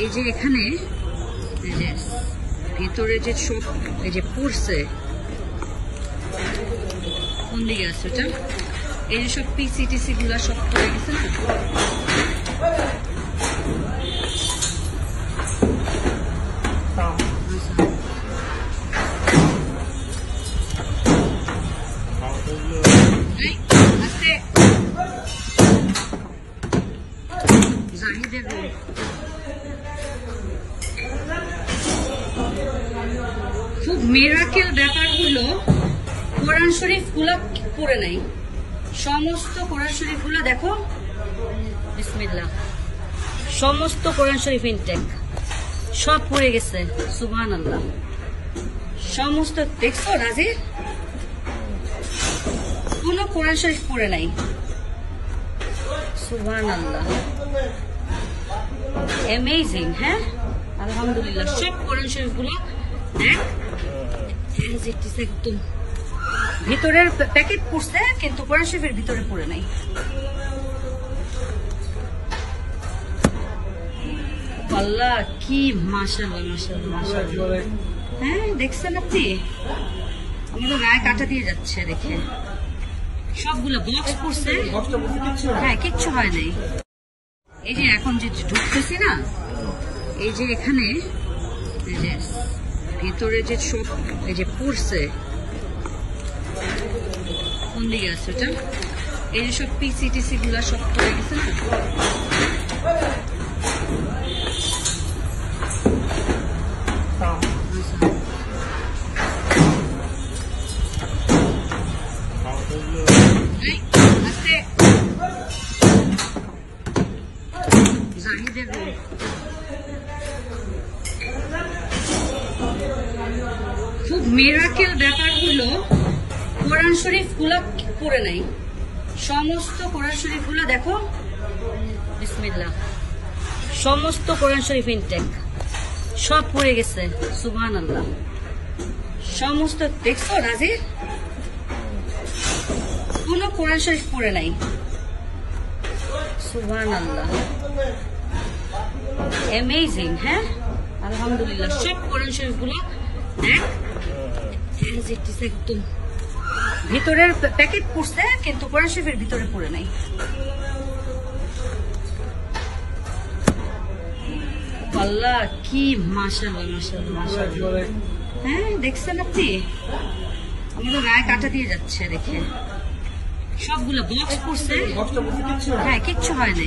এই যে এখানে এই যে ভিতরে যে সব এই যে পড়ছে কোন দিকে আছে ওটা, এই যে সব পিসিটিসি গুলা সব পড়ে গেছে না। খুব মিরাকেল ব্যাপার হলো কোরআন শরীফ গুলা পড়ে নাই, সমস্ত কোরআন শরীফ গুলা দেখো বিসমিল্লাহ, সমস্ত কোরআন শরীফ ইনটেক সব পড়ে গেছে। সুবহানাল্লাহ, সমস্ত দেখছো নাজির, কোন কোরআন শরীফ পড়ে নাই। সুবহানাল্লাহ, অ্যামেজিং। হ্যাঁ আলহামদুলিল্লাহ, সব কোরআন শরীফ গুলো দেখ একদম ভিতরের প্যাকেট পড়ছে, কিন্তু কোরআন শরীফের ভিতরে পড়ে নাই। আল্লাহ কি মাশাআল্লাহ মাশাআল্লাহ মাশাআল্লাহ। হ্যাঁ দেখছেন আপনি, আমি তো গায়ে কাটা দিয়ে যাচ্ছে দেখে। সবগুলো বক্স পড়ছে, হ্যাঁ কিচ্ছু হয় নাই। এই যে এখন যে ঢুকতেছি না, এই যে এখানে এই যে ভিতরে যে সব এই যে পড়ছে কোন দিকে আছে ওটা, এই যে সব পিসিটিসি গুলা সব পড়ে গেছে না। খুব মিরাকেল ব্যাপার হলো কোরআন শরীফ গুলা পড়ে নাই, সমস্ত কোরআন শরীফ গুলা দেখো বিসমিল্লাহ, সমস্ত কোরআন শরীফ ইনটেক সব পড়ে গেছে। সুবহানাল্লাহ, সমস্ত দেখছো নাজির, কোন কোরআন শরীফ পড়ে নাই। সুবহানাল্লাহ, অ্যামেজিং। হ্যাঁ আলহামদুলিল্লাহ, সব কোরআন শরীফ গুলো দেখ একদম ভিতরের প্যাকেট পড়ছে, কিন্তু কোরআন শরীফের ভিতরে পড়ে নাই। আল্লাহ কি মাশাআল্লাহ মাশাআল্লাহ মাশাআল্লাহ। হ্যাঁ দেখছেন আপনি, আমি তো গায়ে কাটা দিয়ে যাচ্ছে দেখে। সবগুলো বক্স পড়ছে, হ্যাঁ কিচ্ছু হয় নাই।